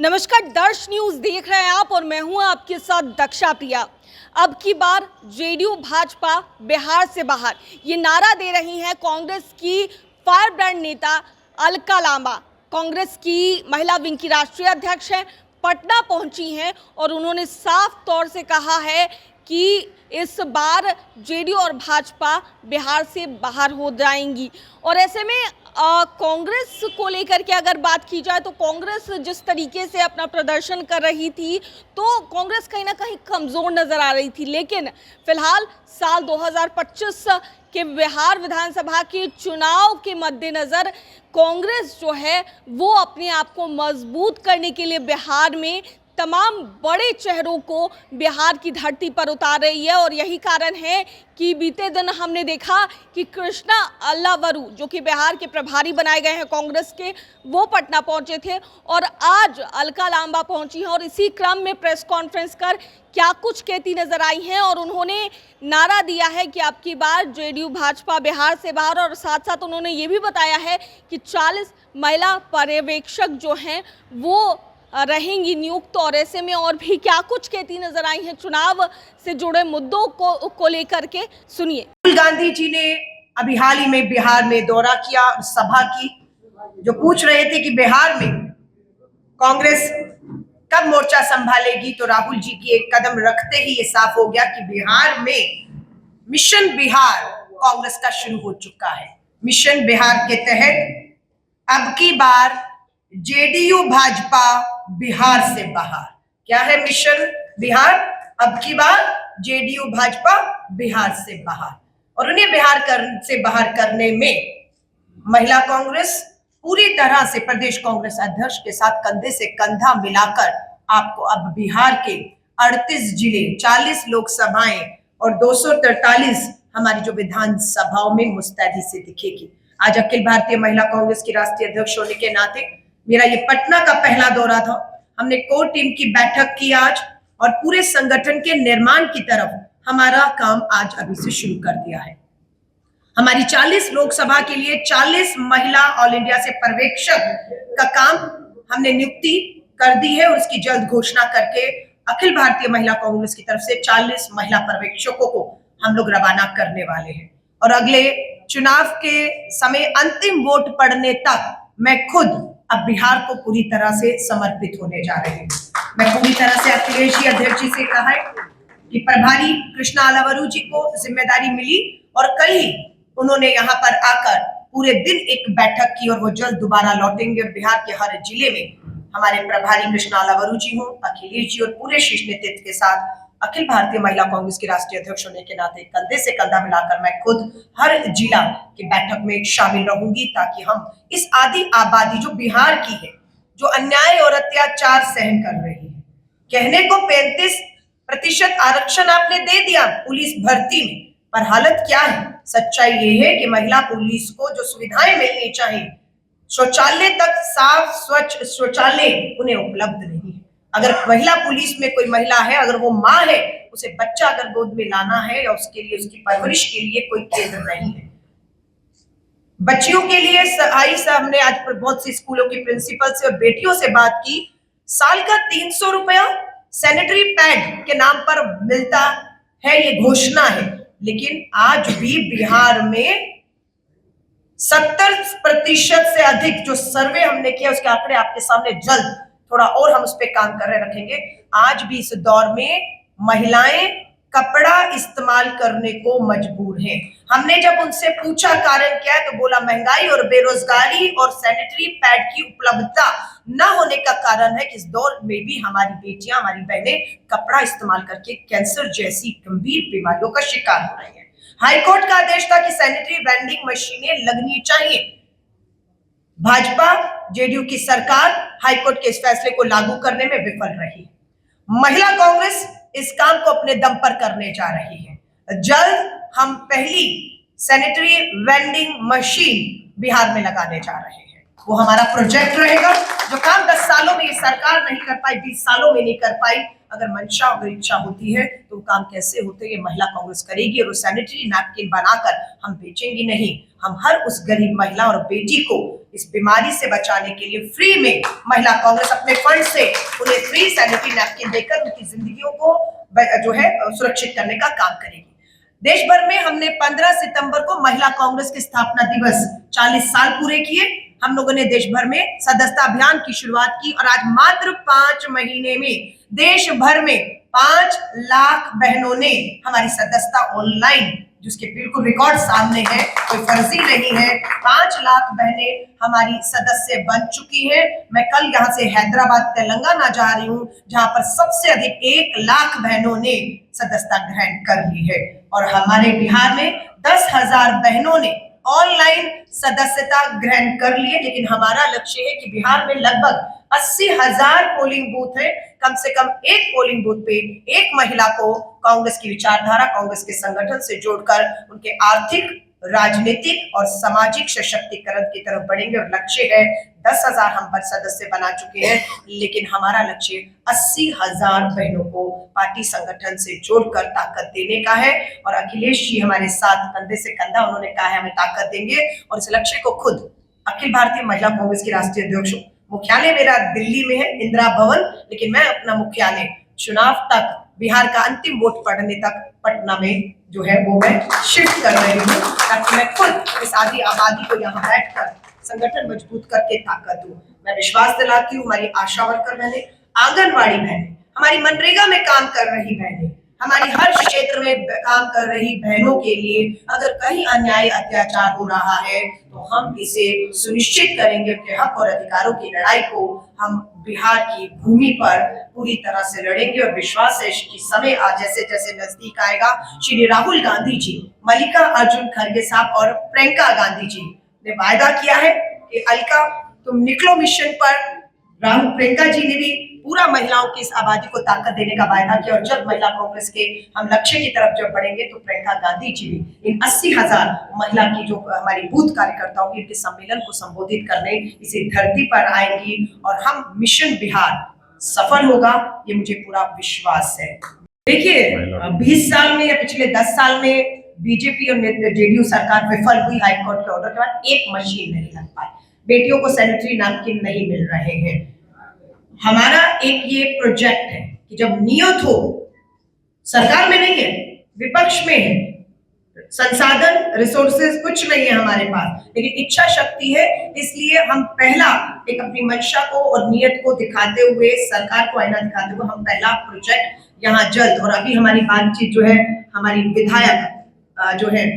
नमस्कार, दर्श न्यूज देख रहे हैं आप और मैं हूं आपके साथ दक्षा प्रिया। अब की बार जेडीयू भाजपा बिहार से बाहर, ये नारा दे रही हैं कांग्रेस की फायर ब्रांड नेता अलका लांबा। कांग्रेस की महिला विंग की राष्ट्रीय अध्यक्ष हैं, पटना पहुंची हैं और उन्होंने साफ तौर से कहा है कि इस बार जेडीयू और भाजपा बिहार से बाहर हो जाएंगी। और ऐसे में कांग्रेस को लेकर के अगर बात की जाए तो कांग्रेस जिस तरीके से अपना प्रदर्शन कर रही थी तो कांग्रेस कहीं ना कहीं कमज़ोर नज़र आ रही थी। लेकिन फिलहाल साल 2025 के बिहार विधानसभा के चुनाव के मद्देनज़र कांग्रेस जो है वो अपने आप को मजबूत करने के लिए बिहार में तमाम बड़े चेहरों को बिहार की धरती पर उतार रही है। और यही कारण है कि बीते दिन हमने देखा कि कृष्णा अल्लावरू, जो कि बिहार के प्रभारी बनाए गए हैं कांग्रेस के, वो पटना पहुंचे थे और आज अलका लांबा पहुंची हैं और इसी क्रम में प्रेस कॉन्फ्रेंस कर क्या कुछ कहती नजर आई हैं। और उन्होंने नारा दिया है कि अब की बार जेडीयू भाजपा बिहार से बाहर, और साथ साथ उन्होंने ये भी बताया है कि 40 महिला पर्यवेक्षक जो हैं वो रहेंगी नियुक्त। और ऐसे में और भी क्या कुछ कहती नजर आई हैं चुनाव से जुड़े मुद्दों को लेकर के, सुनिए। राहुल गांधी जी ने अभी हाल ही में बिहार में दौरा किया, सभा की, जो पूछ रहे थे कि बिहार में कांग्रेस कब मोर्चा संभालेगी, तो राहुल जी की एक कदम रखते ही ये साफ हो गया कि बिहार में मिशन बिहार कांग्रेस का शुरू हो चुका है। मिशन बिहार के तहत अब की बार जेडीयू भाजपा बिहार से बाहर। क्या है मिशन बिहार? अब की बार जेडीयू भाजपा बिहार से बाहर। और उन्हें से बाहर करने में महिला कांग्रेस पूरी तरह से प्रदेश कांग्रेस अध्यक्ष के साथ कंधे से कंधा मिलाकर आपको अब बिहार के 38 जिले, 40 लोकसभाएं और 243 हमारी जो विधानसभाओं में मुस्तैदी से दिखेगी। आज अखिल भारतीय महिला कांग्रेस की राष्ट्रीय अध्यक्ष होने के नाते मेरा ये पटना का पहला दौरा था। हमने कोर टीम की बैठक की आज और पूरे संगठन के निर्माण की तरफ हमारा काम आज अभी से शुरू कर दिया है। हमारी 40 लोकसभा के लिए 40 महिला ऑल इंडिया से पर्यवेक्षक का काम हमने नियुक्ति कर दी है और उसकी जल्द घोषणा करके अखिल भारतीय महिला कांग्रेस की तरफ से 40 महिला पर्यवेक्षकों को हम लोग रवाना करने वाले हैं। और अगले चुनाव के समय अंतिम वोट पड़ने तक मैं खुद अब बिहार को पूरी तरह से समर्पित होने जा रहे हैं। मैं पूरी तरह से अखिलेश जी अध्यक्ष जी से कहा है कि प्रभारी कृष्णा अल्लावरू जी को जिम्मेदारी मिली और कल ही उन्होंने यहाँ पर आकर पूरे दिन एक बैठक की और वो जल्द दोबारा लौटेंगे। और बिहार के हर जिले में हमारे प्रभारी कृष्णा अल्लावरू जी हो, अखिलेश जी और पूरे शीर्ष नेतृत्व के साथ अखिल भारतीय महिला कांग्रेस की राष्ट्रीय अध्यक्ष होने के नाते कंधे से कंधा मिलाकर मैं खुद हर जिला की बैठक में शामिल रहूंगी, ताकि हम इस आधी आबादी जो बिहार की है, जो अन्याय और अत्याचार सहन कर रही है, कहने को 35% आरक्षण आपने दे दिया पुलिस भर्ती में, पर हालत क्या है? सच्चाई ये है कि महिला पुलिस को जो सुविधाएं मिलनी चाहिए, शौचालय तक साफ स्वच्छ शौचालय उन्हें उपलब्ध नहीं है। अगर महिला पुलिस में कोई महिला है, अगर वो माँ है, उसे बच्चा अगर गोद में लाना है या उसके लिए उसकी परवरिश के लिए कोई केंद्र नहीं है। बच्चियों के लिए हमने आज बहुत सी स्कूलों की प्रिंसिपल से और बेटियों से बात की। साल का 300 रुपया सैनिटरी पैड के नाम पर मिलता है, ये घोषणा है, लेकिन आज भी बिहार में 70% से अधिक जो सर्वे हमने किया उसके आंकड़े आपके सामने जल्द थोड़ा और हम उस पर काम कर रहे रखेंगे। आज भी इस दौर में महिलाएं कपड़ा इस्तेमाल करने को मजबूर हैं। हमने जब उनसे पूछा कारण क्या है, तो बोला महंगाई और बेरोजगारी और सैनिटरी पैड की उपलब्धता न होने का कारण है कि इस दौर में भी हमारी बेटियां, हमारी बहनें कपड़ा इस्तेमाल करके कैंसर जैसी गंभीर बीमारियों का शिकार हो रही है। हाईकोर्ट का आदेश था कि सैनिटरी वेंडिंग मशीनें लगनी चाहिए। भाजपा जेडीयू की सरकार हाईकोर्ट के इस फैसले को लागू करने में विफल रही। महिला कांग्रेस इस काम को अपने दम पर करने जा रही है। जल्द हम पहली सैनिटरी वेंडिंग मशीन बिहार में लगाने जा रहे हैं। वो हमारा प्रोजेक्ट रहेगा। जो काम 10 सालों में ये सरकार नहीं कर पाई, 20 सालों में नहीं कर पाई, अगर मंशा और इच्छा होती है तो काम कैसे होते ये महिला कांग्रेस करेगी। और सैनिटरी नैपकिन बनाकर हम बेचेंगे नहीं, हम हर उस गरीब महिला और बेटी को इस बीमारी से बचाने के लिए फ्री में महिला कांग्रेस अपने फंड से उन्हें फ्री सैनिटरी नैपकिन देकर उनकी जिंदगियों को जो है सुरक्षित करने का काम करेगी। देश भर में हमने 15 सितंबर को महिला कांग्रेस के स्थापना दिवस 40 साल पूरे किए। हम लोगों ने देश भर में सदस्यता अभियान की शुरुआत की और आज मात्र 5 महीने में देश भर में 5 लाख बहनों ने हमारी सदस्यता ऑनलाइन, जिसके बिल्कुल रिकॉर्ड सामने है, कोई फर्जी नहीं है, 5 लाख बहनें हमारी सदस्य बन चुकी हैं। मैं कल यहाँ से हैदराबाद तेलंगाना जा रही हूँ, जहां पर सबसे अधिक 1 लाख बहनों ने सदस्यता ग्रहण कर ली है। और हमारे बिहार में 10,000 बहनों ने ऑनलाइन सदस्यता ग्रहण कर लिए। लेकिन हमारा लक्ष्य है कि बिहार में लगभग 80,000 पोलिंग बूथ है, कम से कम एक पोलिंग बूथ पे एक महिला को कांग्रेस की विचारधारा, कांग्रेस के संगठन से जोड़कर उनके आर्थिक, राजनीतिक और सामाजिक सशक्तिकरण की तरफ बढ़ेंगे। और लक्ष्य है 10,000 हम पर सदस्य बना चुके हैं, लेकिन हमारा लक्ष्य 80,000 बहनों को पार्टी संगठन से जोड़कर ताकत देने का है। और अखिलेश जी हमारे साथ कंधे से कंधा, उन्होंने कहा है हमें ताकत देंगे। और इस लक्ष्य को खुद अखिल भारतीय महिला कांग्रेस की राष्ट्रीय अध्यक्ष, मुख्यालय मेरा दिल्ली में है, इंदिरा भवन, लेकिन मैं अपना मुख्यालय चुनाव तक, बिहार का अंतिम वोट पड़ने तक पटना में जो है वो मैं शिफ्ट कर रही हूँ, ताकि मैं खुद इस आदि आबादी को यहाँ बैठकर संगठन मजबूत करके ताकत दूं। मैं विश्वास दिलाती हूँ हमारी आशा वर्कर बहनें, आंगनवाड़ी बहनें, हमारी मनरेगा में काम कर रही बहनें, हमारी हर क्षेत्र में काम कर रही बहनों के लिए अगर कहीं अन्याय अत्याचार हो रहा है तो हम इसे सुनिश्चित करेंगे कि हक और अधिकारों की लड़ाई को हम बिहार की भूमि पर पूरी तरह से लड़ेंगे। और विश्वास है कि समय आज जैसे जैसे नजदीक आएगा, श्री राहुल गांधी जी, मल्लिका अर्जुन खड़गे साहब और प्रियंका गांधी जी ने वायदा किया है कि अलका तुम निकलो मिशन पर। राहुल, प्रियंका जी ने भी पूरा महिलाओं की इस आबादी को ताकत देने का वायदा किया। और जब महिला कांग्रेस के हम लक्ष्य की तरफ जब बढ़ेंगे तो प्रियंका गांधी जी भी इन 80,000 महिला की जो हमारी बूथ कार्यकर्ताओं की इनके सम्मेलन को संबोधित करने इसी धरती पर आएंगी और हम मिशन बिहार सफल होगा, ये मुझे पूरा विश्वास है। देखिए 20 साल में या पिछले 10 साल में बीजेपी और जेडीयू सरकार विफल हुई। हाईकोर्ट के ऑर्डर के बाद एक मशीन नहीं लग पाई, बेटियों को सैनिटरी नैपकिन नहीं मिल रहे हैं। हमारा एक ये प्रोजेक्ट है कि जब नियत हो, सरकार में नहीं है, विपक्ष में है, संसाधन रिसोर्सेज कुछ नहीं है हमारे पास, लेकिन इच्छा शक्ति है। इसलिए हम पहला एक अपनी मंशा को और नियत को दिखाते हुए, सरकार को आईना दिखाते हुए, हम पहला प्रोजेक्ट यहाँ जल्द, और अभी हमारी बातचीत जो है हमारी विधायक जो है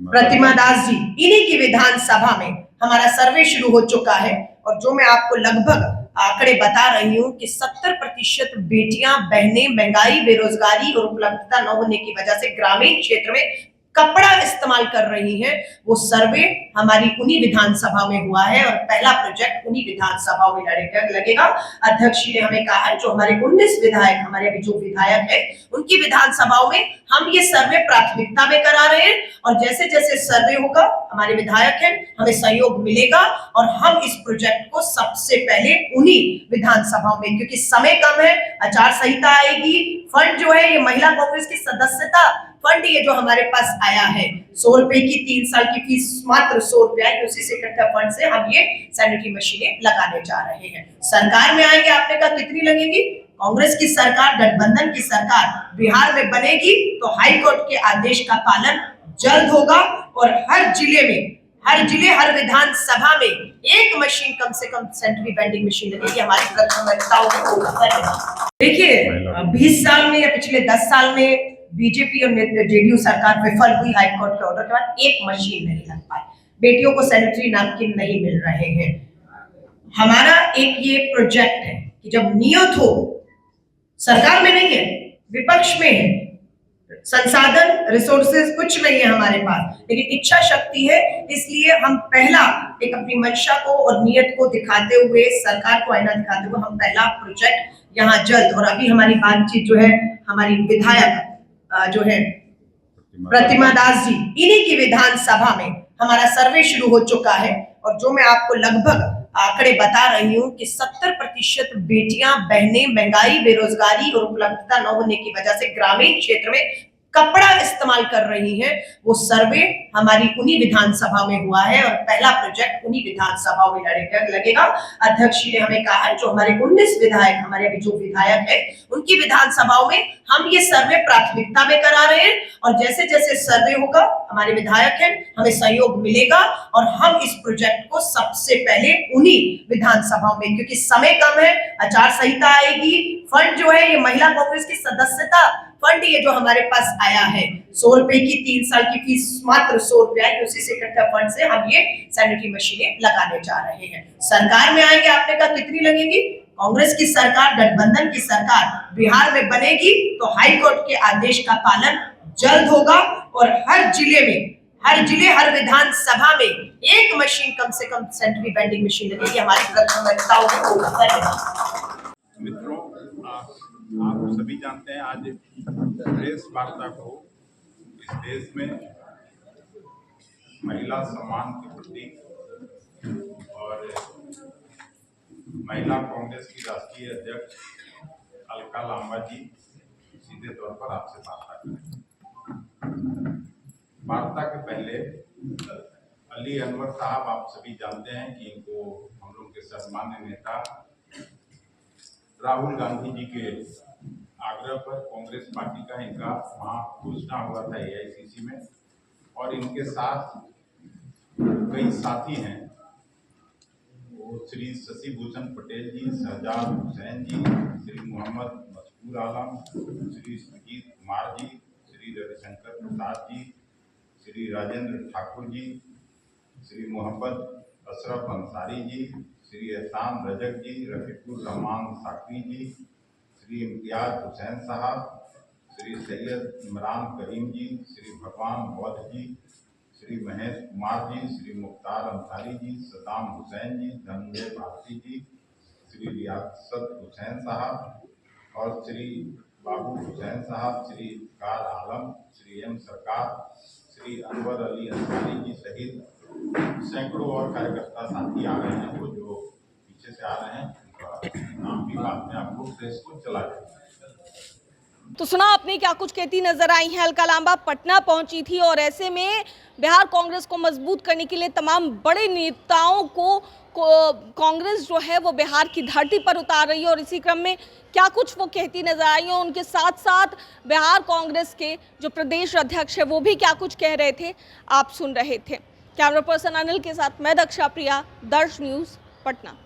प्रतिमा दास जी, इन्हीं की विधानसभा में हमारा सर्वे शुरू हो चुका है। और जो मैं आपको लगभग आंकड़े बता रही हूँ कि 70% बेटियां, बहनें महंगाई, बेरोजगारी और उपलब्धता न होने की वजह से ग्रामीण क्षेत्र में कपड़ा इस्तेमाल कर रही हैं। वो सर्वे हमारी उन्हीं विधानसभा में हुआ है और पहला प्रोजेक्ट उन्हीं विधानसभाओं में लगेगा। अध्यक्ष जी ने हमें कहा है जो हमारे 19 विधायक, हमारे अभी जो विधायक है उनकी विधानसभाओं में हम ये सर्वे प्राथमिकता में करा रहे हैं। और जैसे जैसे सर्वे होगा, हमारे विधायक हैं, हमें सहयोग मिलेगा और हम इस प्रोजेक्ट को सबसे पहले उन्हीं विधानसभाओं में, क्योंकि समय कम है, आचार संहिता आएगी, फंड जो है ये महिला कांग्रेस की सदस्यता फंड ये जो हमारे पास आया है 100 रुपए की 3 साल की फीस मात्र 100 रुपए आई, उसी से इकट्ठा फंड से हम ये सैनिटरी मशीनें लगाने जा रहे हैं। सरकार में आएंगे, आपने कहा कितनी लगेगी? कांग्रेस की सरकार, गठबंधन की सरकार बिहार में बनेगी तो हाई कोर्ट के आदेश का पालन जल्द होगा और हर जिले में, हर विधानसभा में एक मशीन, कम से कम सैनिटरी वेंडिंग मशीन लगेगी हमारी प्राथमिकताओं को। देखिए 20 साल में या पिछले 10 साल में बीजेपी और जेडीयू सरकार विफल हुई। हाईकोर्ट के ऑर्डर के बाद एक मशीन नहीं लग पाई, बेटियों को सैनिटरी नैपकिन नहीं मिल रहे हैं। हमारा एक ये प्रोजेक्ट है कि जब नियत हो, सरकार में नहीं है, विपक्ष में है, संसाधन रिसोर्सेज कुछ नहीं है हमारे पास, लेकिन इच्छा शक्ति है। इसलिए हम पहला एक अपनी मंशा को और नियत को दिखाते हुए, सरकार को आईना दिखाते हुए, हम पहला प्रोजेक्ट यहाँ जल्द, और अभी हमारी बातचीत जो है हमारी विधायक जो है प्रतिमा दास जी, इन्हीं की विधानसभा में हमारा सर्वे शुरू हो चुका है। और जो मैं आपको लगभग आंकड़े बता रही हूँ कि 70% बेटियां, बहनें महंगाई, बेरोजगारी और उपलब्धता न होने की वजह से ग्रामीण क्षेत्र में कपड़ा इस्तेमाल कर रही हैं। वो सर्वे हमारी उन्हीं विधानसभा में हुआ है और पहला प्रोजेक्ट उन्हीं विधानसभाओं में लगेगा। अध्यक्ष जी ने हमें कहा है जो हमारे 19 विधायक, हमारे अभी जो विधायक है उनकी विधानसभाओं में हम ये सर्वे प्राथमिकता में करा रहे हैं और जैसे जैसे सर्वे होगा हमारे विधायक हैं, हमें सहयोग मिलेगा और हम इस प्रोजेक्ट को सबसे पहले उन्हीं विधानसभाओं में, क्योंकि समय कम है, आचार संहिता आएगी, फंड जो है ये महिला कांग्रेस की सदस्यता फंड ये जो हमारे पास आया है 100 रुपए की 3 साल की फीस मात्र 100 रुपए आई, उसी से इकट्ठा फंड से हम ये सैनिटरी मशीनें लगाने जा रहे हैं। सरकार में आएंगे, आपने कहा कितनी लगेगी? कांग्रेस की सरकार, गठबंधन की सरकार बिहार में बनेगी तो हाई कोर्ट के आदेश का पालन जल्द होगा और हर जिले में, हर विधानसभा में एक मशीन कम से कम सैनिटरी वेंडिंग मशीन लगेगी। हमारी प्राथमिकताओं में होगा। मित्रों, आप सभी जानते हैं आज प्रेस वार्ता को इस देश में महिला सम्मान के प्रति और महिला कांग्रेस की राष्ट्रीय अध्यक्ष अलका लांबा जी सीधे तौर पर आपसे वार्ता करें। वार्ता के पहले अली अनवर साहब, आप सभी जानते हैं कि इनको हम लोग के सम्मान्य नेता राहुल गांधी जी के आग्रह पर कांग्रेस पार्टी का इनका वहाँ घोषणा हुआ था AICC में और इनके साथ कई साथी हैं, वो श्री शशि भूषण पटेल जी, शहजाद हुसैन जी, श्री मोहम्मद मशहूर आलम, श्री सुजीत कुमार जी, श्री रविशंकर प्रसाद जी, श्री राजेंद्र ठाकुर जी, श्री मोहम्मद अशरफ अंसारी जी, श्री एहसान रजक जी, रफीकुर रहमान साकवी जी, श्री इम्तियाज हुसैन साहब, श्री सैयद इमरान करीम जी, श्री भगवान बौद्ध जी, श्री महेश कुमार जी, श्री मुख्तार अंसारी जी, सदाम हुसैन जी, धनंजय भारती जी, श्री रियासत हुसैन साहब और श्री बाबू हुसैन साहब, श्री इफ्तार आलम, श्री एम सरकार, श्री अनवर अली अंसारी जी सहित सैकड़ों और कार्यकर्ता साथी आ रहे हैं। वो जो पीछे से आ रहे हैं उनका नाम भी बाद में आपको प्रेस को चला जाएगा। तो सुना आपने क्या कुछ कहती नजर आई हैं। अलका लांबा पटना पहुंची थी और ऐसे में बिहार कांग्रेस को मजबूत करने के लिए तमाम बड़े नेताओं को कांग्रेस जो है वो बिहार की धरती पर उतार रही है और इसी क्रम में क्या कुछ वो कहती नजर आई है। उनके साथ साथ बिहार कांग्रेस के जो प्रदेश अध्यक्ष है वो भी क्या कुछ कह रहे थे, आप सुन रहे थे। कैमरा पर्सन अनिल के साथ मैं दक्षा प्रिया, दर्श न्यूज, पटना।